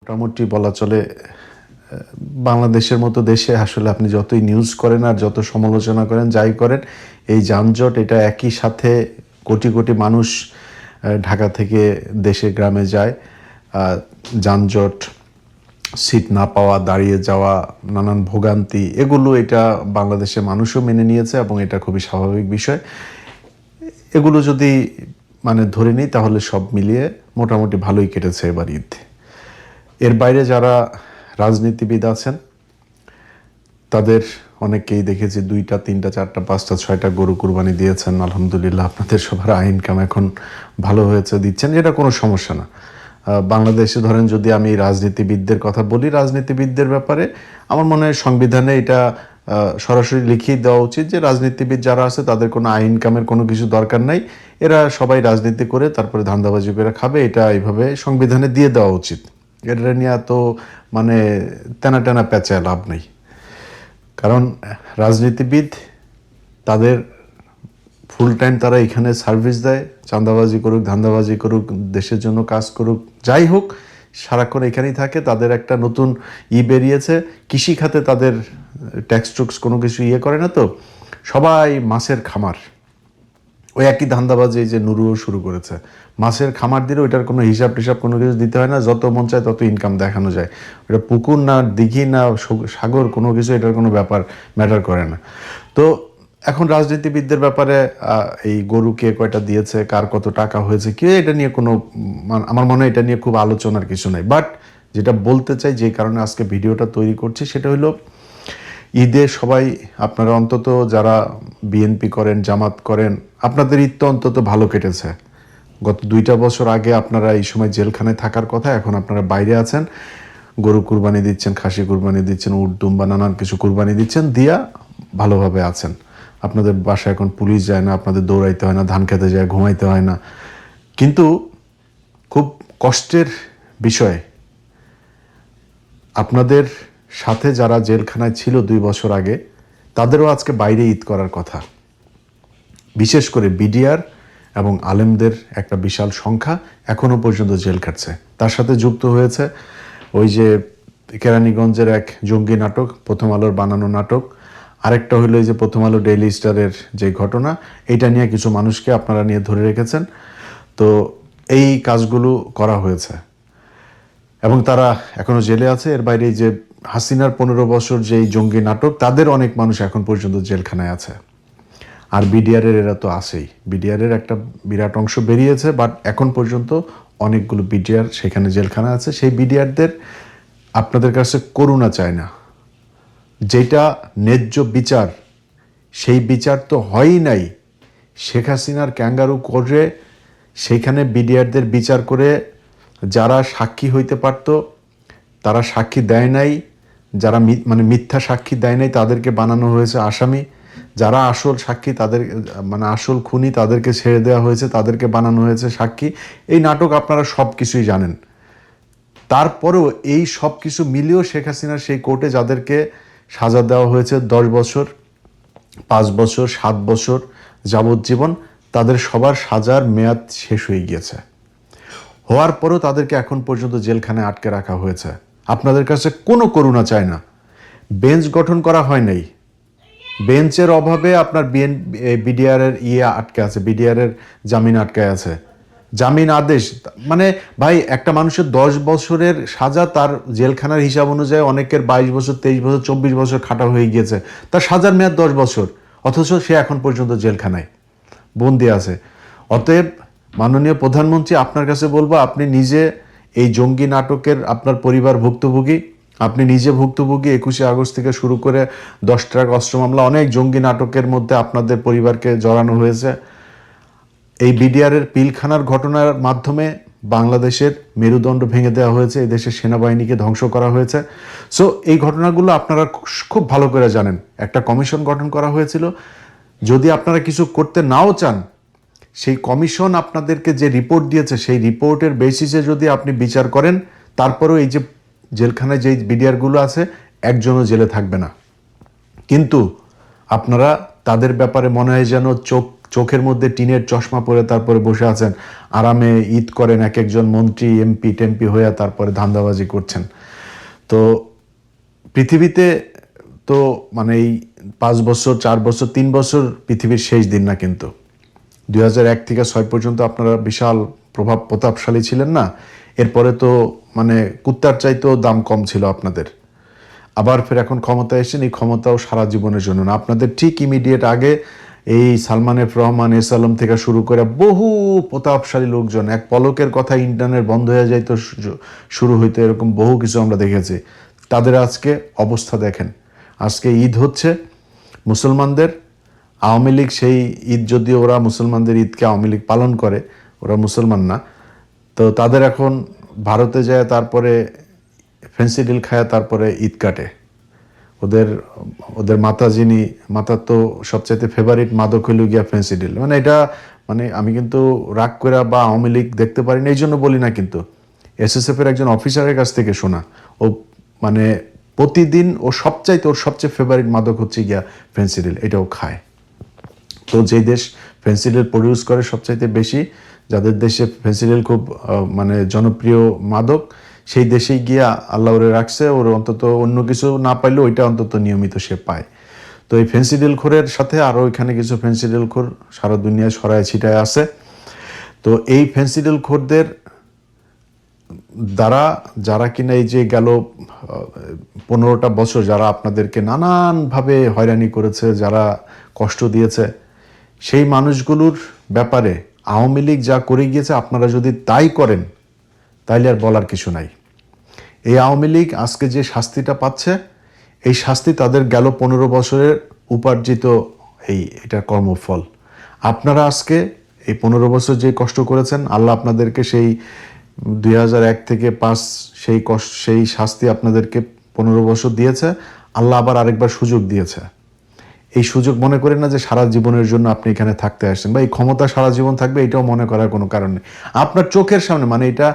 মোটামুটি বলা চলে বাংলাদেশের মতো দেশে আসলে আপনি যতই নিউজ করেন আর যত সমালোচনা করেন যাই করেন এই যানজট এটা একই সাথে কোটি কোটি মানুষ ঢাকা থেকে দেশে গ্রামে যায়। যানজট, সিট না পাওয়া, দাঁড়িয়ে যাওয়া, নানান ভোগান্তি, এগুলো এটা বাংলাদেশের মানুষও মেনে নিয়েছে এবং এটা খুবই স্বাভাবিক বিষয়। এগুলো যদি ধরে নিই তাহলে সব মিলিয়ে মোটামুটি ভালোই কেটেছে এবার ঈদ। এর বাইরে যারা রাজনীতিবিদ আছেন তাদের অনেকেই দেখেছি 2টা 3টা 4টা 5টা 6টা গরু কুরবানি দিয়েছেন। আলহামদুলিল্লাহ, আপনাদের সবার ইনকাম এখন ভালো হয়েছে, দিচ্ছেন, এটা কোনো সমস্যা না। বাংলাদেশে ধরেন যদি আমি রাজনীতিবিদদের কথা বলি, রাজনীতিবিদদের ব্যাপারে আমার মনে হয় সংবিধানে এটা সরাসরি লিখিয়ে দেওয়া উচিত যে রাজনীতিবিদ যারা আছে তাদের কোনো ইনকামের কোনো কিছু দরকার নাই, এরা সবাই রাজনীতি করে তারপরে ধান্দাবাজি করে খাবে, এটা এইভাবে সংবিধানে দিয়ে দেওয়া উচিত। এটা নিয়ে তো টানা টানা পেঁচায় লাভ নেই। কারণ রাজনীতিবিদ তাদের ফুল টাইম তারা এখানে সার্ভিস দেয়, চাঁদাবাজি করুক, ধান্দাবাজি করুক, দেশের জন্য কাজ করুক, যাই হোক সারাক্ষণ এখানেই থাকে। তাদের একটা নতুন বেরিয়েছে, কৃষি খাতে তাদের ট্যাক্স টুক্স কোনো কিছু করে না, তো সবাই মাছের খামার, ওই একই ধান্দাবাজি যে নুরুও শুরু করেছে। মাছের খামার দিলে ওইটার কোনো হিসাব টিসাব কোনো কিছু দিতে হয় না, যত মন চায় তত ইনকাম দেখানো যায়। ওটা পুকুর না দিঘি না সাগর, কোনো কিছু এটার কোনো ম্যাটার করে না। তো এখন রাজনীতিবিদদের ব্যাপারে এই গরু কে কয়টা দিয়েছে, কার কত টাকা হয়েছে, কে, এটা নিয়ে কোনো আমার মনে হয় এটা নিয়ে খুব আলোচনার কিছু নেই। বাট যেটা বলতে চাই, যে কারণে আজকে ভিডিওটা তৈরি করছি, সেটা হলো ঈদে সবাই আপনারা অন্তত যারা বিএনপি করেন, জামাত করেন, আপনাদের ঈদ তো অন্তত ভালো কেটেছে। গত 2টা বছর আগে আপনারা এই সময় জেলখানায় থাকার কথা, এখন আপনারা বাইরে আছেন, গরু কুরবানি দিচ্ছেন, খাসি কুরবানি দিচ্ছেন, উট দুম্বা নানান কিছু কুরবানি দিচ্ছেন, দিয়া ভালোভাবে আছেন। আপনাদের বাসায় এখন পুলিশ যায় না, আপনাদের দৌড়াইতে হয় না, ধান খেতে যায়, ঘুমাইতে হয় না। কিন্তু খুব কষ্টের বিষয়, আপনাদের সাথে যারা জেলখানায় ছিল 2 বছর আগে, তাদেরও আজকে বাইরে ঈদ করার কথা। বিশেষ করে বিডিআর এবং আলেমদের একটা বিশাল সংখ্যা এখনো পর্যন্ত জেল খাটছে। তার সাথে যুক্ত হয়েছে ওই যে কেরানীগঞ্জের এক জঙ্গি নাটক, প্রথম আলোর বানানো নাটক। আরেকটা হলো এই যে প্রথম আলো ডেইলি স্টারের যে ঘটনা, এইটা নিয়ে কিছু মানুষকে আপনারা নিয়ে ধরে রেখেছেন। তো এই কাজগুলো করা হয়েছে এবং তারা এখনো জেলে আছে। এর বাইরে যে হাসিনার 15 বছর যেই জঙ্গি নাটক, তাদের অনেক মানুষ এখন পর্যন্ত জেলখানায় আছে। আর বিডিআরের এরা তো আছেই, বিডিআরের একটা বিরাট অংশ বেরিয়েছে, বাট এখন পর্যন্ত অনেকগুলো বিডিআর সেখানে জেলখানা আছে। সেই বিডিআরদের আপনাদের কাছে করুণা চায় না, যেটা ন্যায্য বিচার, সেই বিচার তো হয়ই নাই। শেখ হাসিনার ক্যাঙ্গারু করে সেইখানে বিডিআরদের বিচার করে যারা সাক্ষী হইতে পারত তারা সাক্ষী দেয় নাই, যারা মিথ্যা সাক্ষী দেয় নাই তাদেরকে বানানো হয়েছে আসামি, যারা আসল সাক্ষী তাদের আসল খুনি তাদেরকে ছেড়ে দেওয়া হয়েছে, তাদেরকে বানানো হয়েছে সাক্ষী। এই নাটক আপনারা সব কিছুই জানেন। তারপরেও এই সব কিছু মিলিয়েও শেখ হাসিনার সেই কোর্টে যাদেরকে সাজা দেওয়া হয়েছে 10 বছর, 5 বছর, 7 বছর, যাবজ্জীবন, তাদের সবার সাজার মেয়াদ শেষ হয়ে গিয়েছে। হওয়ার পরও তাদেরকে এখন পর্যন্ত জেলখানায় আটকে রাখা হয়েছে। আপনাদের কাছে কোনো করুণা চায় না। বেঞ্চ গঠন করা হয় নাই, বেঞ্চের অভাবে আপনার বিডিআরের আটকে আছে, বিডিআরের জামিন আটকে আছে, জামিন আদেশ। ভাই, একটা মানুষের 10 বছরের সাজা, তার জেলখানার হিসাব অনুযায়ী অনেকের 22 বছর, 23 বছর, 24 বছর খাটা হয়ে গিয়েছে, তার সাজার মেয়াদ 10 বছর, অথচ সে এখন পর্যন্ত জেলখানায় বন্দি আছে। অতএব মাননীয় প্রধানমন্ত্রী, আপনার কাছে বলবো, আপনি নিজে এই জঙ্গি নাটকের আপনার পরিবার ভুক্তভোগী, আপনি নিজে ভুক্তভোগী। 21শে আগস্ট থেকে শুরু করে 10 ট্রাক অস্ত্র মামলা, অনেক জঙ্গি নাটকের মধ্যে আপনাদের পরিবারকে জড়ানো হয়েছে। এই বিডিআরের পিলখানার ঘটনার মাধ্যমে বাংলাদেশের মেরুদণ্ড ভেঙে দেওয়া হয়েছে, এই দেশের সেনাবাহিনীকে ধ্বংস করা হয়েছে। সো এই ঘটনাগুলো আপনারা খুব ভালো করে জানেন। একটা কমিশন গঠন করা হয়েছিল, যদি আপনারা কিছু করতে নাও চান, সেই কমিশন আপনাদেরকে যে রিপোর্ট দিয়েছে, সেই রিপোর্টের বেসিসে যদি আপনি বিচার করেন, তারপরেও এই যে জেলখানায় যেই বিডিআরগুলো আছে, একজনও জেলে থাকবে না। কিন্তু আপনারা তাদের ব্যাপারে মনে হয় যেন চোখ চোখের মধ্যে টিনের চশমা পরে তারপরে বসে আছেন, আরামে ঈদ করেন, এক একজন মন্ত্রী এমপি টেমপি হয়ে তারপরে ধান্দাবাজি করছেন। তো পৃথিবীতে তো মানে এই 5 বছর 4 বছর 3 বছর পৃথিবীর শেষ দিন না, কিন্তু 2001 থেকে 6 পর্যন্ত আপনারা বিশাল প্রভাব প্রতাপশালী ছিলেন না? এরপরে তো মানে কুত্তার চাইতেও দাম কম ছিল আপনাদের। আবার ফের এখন ক্ষমতায় এসেছেন, এই ক্ষমতাও সারা জীবনের জন্য না। আপনাদের ঠিক ইমিডিয়েট আগে এই সালমান এফ রহমান, এস আলম থেকে শুরু করে বহু প্রতাপশালী লোকজন, এক পলকের কথা ইন্টারনেট বন্ধ হয়ে যাইতো, শুরু হইতো, এরকম বহু কিছু আমরা দেখেছি। তাদের আজকে অবস্থা দেখেন। আজকে ঈদ হচ্ছে মুসলমানদের, আওয়ামী লীগ সেই ঈদ, যদিও ওরা মুসলমানদের ঈদকে আওয়ামী লীগ পালন করে, ওরা মুসলমান না, তো তাদের এখন ভারতে যায় তারপরে ফেন্সিডিল খায় তারপরে ঈদ কাটে। ওদের ওদের মাতা যিনি, মাতার তো সবচাইতে ফেভারিট মাদক হইল গিয়া ফেন্সিডিল। মানে এটা মানে আমি কিন্তু রাগ করে বা আওয়ামী লীগ দেখতে পারি না এই জন্য বলি না, কিন্তু এসএসএফ এর একজন অফিসারের কাছ থেকে শোনা, ও মানে প্রতিদিন ওর সবচেয়ে ফেভারিট মাদক হচ্ছে গিয়া ফেন্সিডিল, এটাও খায়। তো যেই দেশ ফেন্সিডিল প্রডিউস করে সবচাইতে বেশি, যাদের দেশে ফেন্সিডিল খুব মানে জনপ্রিয় মাদক, সেই দেশেই গিয়া আল্লাহ ওরে রাখছে, ওর অন্তত অন্য কিছু না পাইলেও ওইটা অন্তত নিয়মিত সে পায়। তো এই ফেন্সিডিল খোরের সাথে আরও এখানে কিছু ফেন্সিডিল খোর সারা দুনিয়ায় ছড়ায় ছিটায় আছে। তো এই ফেন্সিডিল খোরদের দ্বারা যারা কিনা এই যে গেল 15টা বছর যারা আপনাদেরকে নানানভাবে হয়রানি করেছে, যারা কষ্ট দিয়েছে, সেই মানুষগুলোর ব্যাপারে আওয়ামী লীগ যা করে গিয়েছে আপনারা যদি তাই করেন তাইলে আর বলার কিছু নাই। এই আওয়ামী লীগ আজকে যে শাস্তিটা পাচ্ছে, এই শাস্তি তাদের গেল 15 বছরের উপার্জিত এটার কর্মফল। আপনারা আজকে এই 15 বছর যে কষ্ট করেছেন, আল্লাহ আপনাদেরকে সেই 2001 থেকে 5 সেই শাস্তি আপনাদেরকে 15 বছর দিয়েছে, আল্লাহ আবার আরেকবার সুযোগ দিয়েছে। এই সুযোগ মনে করেন না যে সারা জীবনের জন্য আপনি এখানে থাকতে আসছেন বা এই ক্ষমতা সারা জীবন থাকবে, এটাও মনে করার কোনো কারণ নেই। আপনার চোখের সামনে, মানে এটা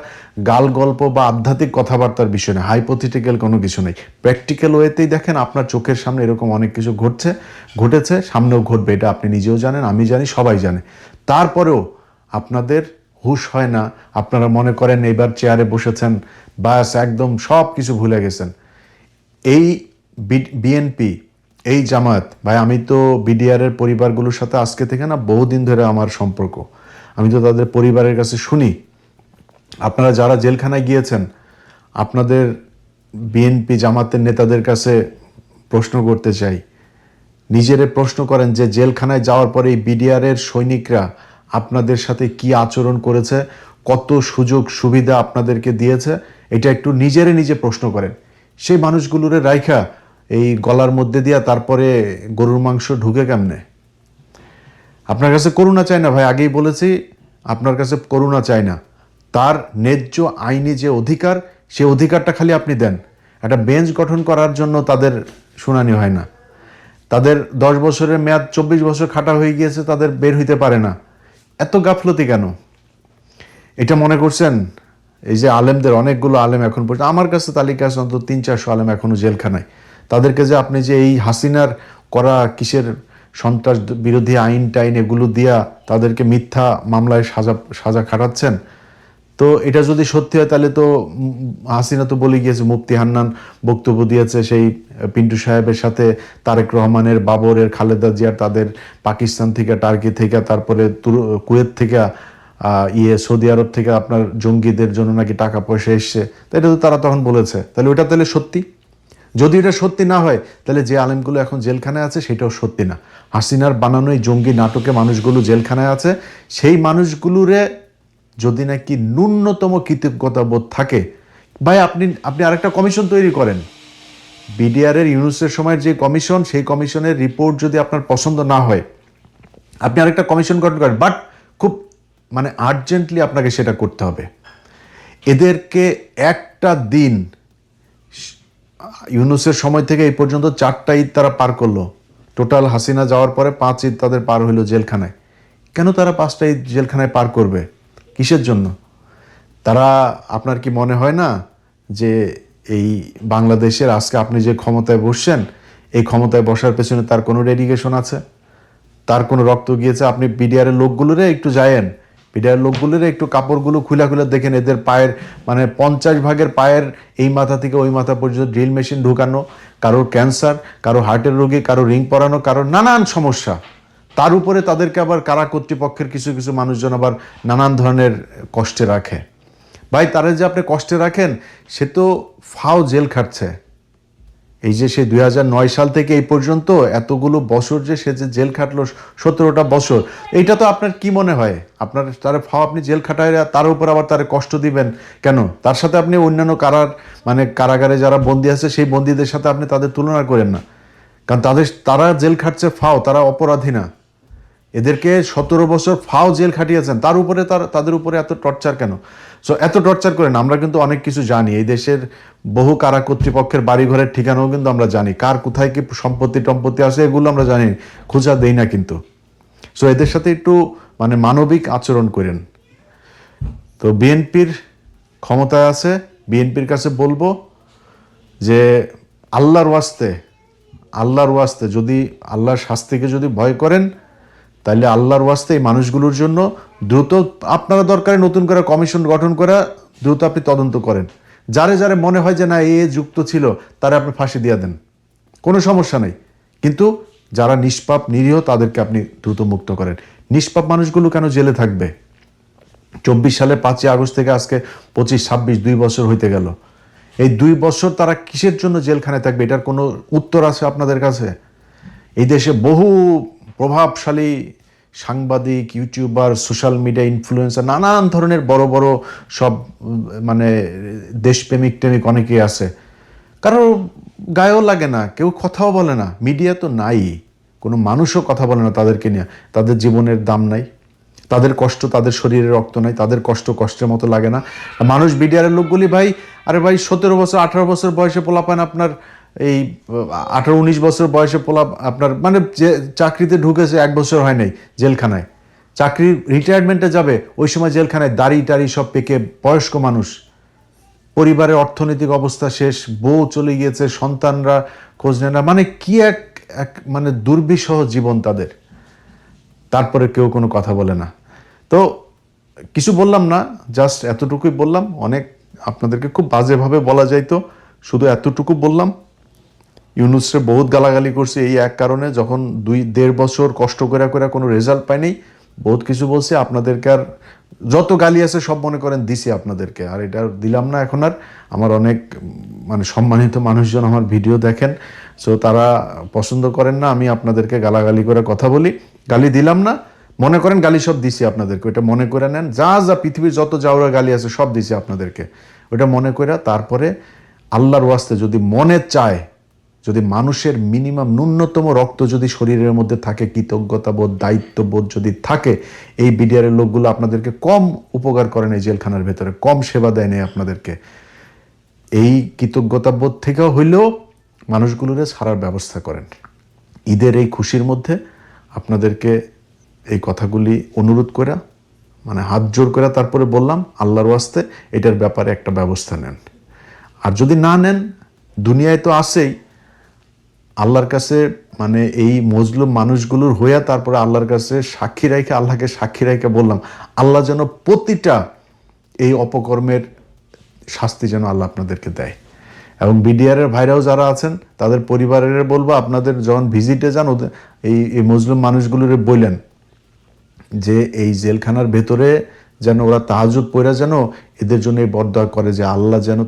গাল গল্প বা আধ্যাত্মিক কথাবার্তার বিষয় না, হাইপোথেটিক্যাল কোনো কিছু নেই, প্র্যাকটিক্যাল ওয়েতেই দেখেন আপনার চোখের সামনে এরকম অনেক কিছু ঘটেছে, সামনেও ঘটবে, এটা আপনি নিজেও জানেন, আমি জানি, সবাই জানে। তারপরেও আপনাদের হুঁশ হয় না, আপনারা মনে করেন এইবার চেয়ারে বসেছেন, বাস একদম সব কিছু ভুলে গেছেন। এই বিএনপি, এই জামায়াত, ভাই আমি তো বিডিআরের পরিবারগুলোর সাথে আজকে থেকে না বহুদিন ধরে আমার সম্পর্ক, আমি তো তাদের পরিবারের কাছে শুনি। আপনারা যারা জেলখানায় গিয়েছেন, আপনাদের বিএনপি জামাতের নেতাদের কাছে প্রশ্ন করতে চাই, নিজেরে প্রশ্ন করেন যে জেলখানায় যাওয়ার পরে এই বিডিআরের সৈনিকরা আপনাদের সাথে কি আচরণ করেছে, কত সুযোগ সুবিধা আপনাদেরকে দিয়েছে, এটা একটু নিজে প্রশ্ন করেন। সেই মানুষগুলোরে রাইখা এই গলার মধ্যে দিয়া তারপরে গরুর মাংস ঢুকে কেমনে? আপনার কাছে করুণা চাই না ভাই, আগেই বলেছি, আপনার কাছে করুণা চাই না। তার ন্যায্য আইনি যে অধিকার, সে অধিকারটা খালি আপনি দেন। একটা বেঞ্চ গঠন করার জন্য তাদের শুনানি হয় না, তাদের 10 বছরের মেয়াদ 24 বছর খাটা হয়ে গিয়েছে, তাদের বের হইতে পারে না। এত গাফলতি কেন? এটা মনে করছেন এই যে আলেমদের, অনেকগুলো আলেম এখন পর্যন্ত আমার কাছে তালিকা আছে, অন্তত 300-400 আলেম এখনো জেলখানায়। তাদেরকে যে আপনি যে এই হাসিনার করা কিসের সন্ত্রাস বিরোধী আইন টাইন এগুলো দিয়া তাদেরকে মিথ্যা মামলায় সাজা খাটাচ্ছেন, তো এটা যদি সত্যি হয় তাহলে তো হাসিনা তো বলে গিয়েছে, মুফতি হান্নান বক্তব্য দিয়েছে সেই পিন্টু সাহেবের সাথে তারেক রহমানের, বাবরের, খালেদা জিয়ার, তাদের পাকিস্তান থেকে, টার্কি থেকে, তারপরে কুয়েত থেকে, সৌদি আরব থেকে আপনার জঙ্গিদের জন্য নাকি টাকা পয়সা এসছে, তো এটা তো তারা তখন বলেছে। তাহলে ওটা তাহলে সত্যি? যদি এটা সত্যি না হয় তাহলে যে আলেমগুলো এখন জেলখানায় আছে সেটাও সত্যি না। হাসিনার বানানো এই জঙ্গি নাটকে মানুষগুলো জেলখানায় আছে, সেই মানুষগুলোরে যদি নাকি ন্যূনতম কৃতজ্ঞতা বোধ থাকে, ভাই আপনি আরেকটা কমিশন তৈরি করেন। বিডিআরের ইউনুসের সময়ের যে কমিশন, সেই কমিশনের রিপোর্ট যদি আপনার পছন্দ না হয়, আপনি আরেকটা কমিশন গঠন করেন, বাট খুব মানে আর্জেন্টলি আপনাকে সেটা করতে হবে। এদেরকে একটা দিন, ইউনুসের সময় থেকে এই পর্যন্ত 4টা ঈদ তারা পার করলো, টোটাল হাসিনা যাওয়ার পরে 5 ঈদ তাদের পার হইলো জেলখানায়। কেন তারা 5টা ঈদ জেলখানায় পার করবে? কিসের জন্য? তারা, আপনার কি মনে হয় না যে এই বাংলাদেশের আজকে আপনি যে ক্ষমতায় বসছেন, এই ক্ষমতায় বসার পেছনে তার কোনো ডেডিকেশন আছে? তার কোনো রক্ত গিয়েছে, আপনি বিডিআরের লোকগুলোরে একটু যায়েন, বিডিআর লোকগুলোরে একটু কাপড়গুলো খুলে খুলে দেখেন, এদের পায়ের মানে 50 ভাগের পায়ের এই মাথা থেকে ওই মাথা পর্যন্ত ড্রিল মেশিন ঢুকানো, কারোর ক্যান্সার, কারো হার্টের রোগী, কারো রিং পরানো, কারো নানান সমস্যা। তার উপরে তাদেরকে আবার কারা কর্তৃপক্ষের কিছু কিছু মানুষজন আবার নানান ধরনের কষ্টে রাখে। ভাই, তারা যে আপনি কষ্টে রাখেন, সে তো ফাও জেল খাটছে। এই যে সে 2009 সাল থেকে এই পর্যন্ত এতগুলো বছর যে সে যে জেল খাটলো, 17টা বছর, এইটা তো আপনার কি মনে হয়? আপনার তার ফাও আপনি জেল খাটায় তার উপর আবার তার কষ্ট দিবেন কেন? তার সাথে আপনি অন্যান্য কারাগারে যারা বন্দী আছে সেই বন্দীদের সাথে আপনি তাদের তুলনা করেন না, কারণ তারা জেল খাটছে ফাও, তারা অপরাধী না। এদেরকে 17 বছর ফাও জেল খাটিয়েছেন, তার উপরে তাদের উপরে এত টর্চার কেন? সো এত টর্চার করেন। আমরা কিন্তু অনেক কিছু জানি, এই দেশের বহু কারা কর্তৃপক্ষের বাড়িঘরের ঠিকানাও কিন্তু আমরা জানি, কার কোথায় কি সম্পত্তি আছে এগুলো আমরা জানি, খোঁজা দেই না কিন্তু। সো এদের সাথে একটু মানে মানবিক আচরণ করেন। তো বিএনপির ক্ষমতায় আছে, বিএনপির কাছে বলবো যে আল্লাহর ওয়াস্তে যদি আল্লাহর শাস্তিকে যদি ভয় করেন, তাহলে আল্লাহর ওয়াস্তে এই মানুষগুলোর জন্য দ্রুত আপনারা দরকারে নতুন করে কমিশন গঠন করা, দ্রুত আপনি তদন্ত করেন। যারে মনে হয় যে না এ যুক্ত ছিল, তারা আপনি ফাঁসি দিয়ে দেন, কোনো সমস্যা নেই। কিন্তু যারা নিষ্পাপ নিরীহ তাদেরকে আপনি দ্রুত মুক্ত করেন। নিষ্পাপ মানুষগুলো কেন জেলে থাকবে? 24 সালের 5ই আগস্ট থেকে আজকে 25, 26, 2 বছর হইতে গেল। এই 2 বছর তারা কিসের জন্য জেলখানায় থাকবে? এটার কোনো উত্তর আছে আপনাদের কাছে? এই দেশে বহু প্রভাবশালী সাংবাদিক, ইউটিউবার, সোশ্যাল মিডিয়া ইনফ্লুয়েন্সার, নানান ধরনের বড় বড় সব মানে দেশপ্রেমিক অনেকেই আছে, কারো গায়েও লাগে না, কেউ কথাও বলে না, মিডিয়া তো নাই, কোনো মানুষও কথা বলে না তাদেরকে নিয়ে। তাদের জীবনের দাম নাই, তাদের কষ্ট, তাদের শরীরে রক্ত নাই, তাদের কষ্ট কষ্টের মতো লাগে না। মানুষ বিডিআরের লোকগুলি ভাই, আরে ভাই 17 বছর 18 বছর বয়সে পোলাপান আপনার এই 18-19 বছর বয়সে আপনার মানে যে চাকরিতে ঢুকেছে 1 বছর হয় নাই জেলখানায়, চাকরি রিটায়ারমেন্টে যাবে ওই সময় জেলখানায় দাড়ি টাড়ি সব পেকে বয়স্ক মানুষ, পরিবারের অর্থনৈতিক অবস্থা শেষ, বউ চলে গিয়েছে, সন্তানরা খোঁজ নেয় না, মানে কি এক মানে দুর্বিষহ জীবন তাদের। তারপরে কেউ কোনো কথা বলে না। তো কিছু বললাম না, জাস্ট এতটুকুই বললাম। অনেক আপনাদেরকে খুব বাজেভাবে বলা যাইতো, শুধু এতটুকু বললাম। ইউনুসরে বহুত গালাগালি করছে এই এক কারণে, যখন 2-1.5 বছর কষ্ট করে কোনো রেজাল্ট পায়নি, বহুত কিছু বলছে। আপনাদেরকে আর যত গালি আছে সব মনে করেন দিছি আপনাদেরকে, আর এটা দিলাম না এখন আর। আমার অনেক মানে সম্মানিত মানুষজন আমার ভিডিও দেখেন, সো তারা পছন্দ করেন না আমি আপনাদেরকে গালাগালি করে কথা বলি। গালি দিলাম না, মনে করেন গালি সব দিছি আপনাদেরকে, ওটা মনে করে নেন। যা পৃথিবীর যত যাওয়া গালি আছে সব দিছি আপনাদেরকে, ওটা মনে করে তারপরে আল্লাহর ওয়াস্তে যদি মনে চায়, যদি মানুষের মিনিমাম ন্যূনতম রক্ত যদি শরীরের মধ্যে থাকে, কৃতজ্ঞতাবোধ, দায়িত্ববোধ যদি থাকে, এই বিডিআরের লোকগুলো আপনাদেরকে কম উপকার করেন এই জেলখানার ভেতরে, কম সেবা দেয় নেই আপনাদেরকে। এই কৃতজ্ঞতাবোধ থেকেও হইলেও মানুষগুলোরে ছাড়ার ব্যবস্থা করেন। ঈদের এই খুশির মধ্যে আপনাদেরকে এই কথাগুলি অনুরোধ করে মানে হাত জোর করে তারপরে বললাম, আল্লাহর ওয়াস্তে এটার ব্যাপারে একটা ব্যবস্থা নেন। আর যদি না নেন, দুনিয়ায় তো আছেই, আল্লাহর কাছে মানে এই মজলুম মানুষগুলোর হইয়া তারপরে আল্লাহর কাছে আল্লাহকে সাক্ষী রাইখে বললাম, আল্লাহ যেন প্রতিটা এই অপকর্মের শাস্তি যেন আল্লাহ আপনাদেরকে দেয়। এবং বিডিআরের ভাইরাও যারা আছেন তাদের পরিবারের বলবো, আপনাদের যখন ভিজিটে যান এই মজলুম মানুষগুলোরে বললেন যে এই জেলখানার ভেতরে যেন ওরা তাহাজ্জুদ পড়া যেন এদের জন্য বরদোয়া করে যে আল্লাহ যেন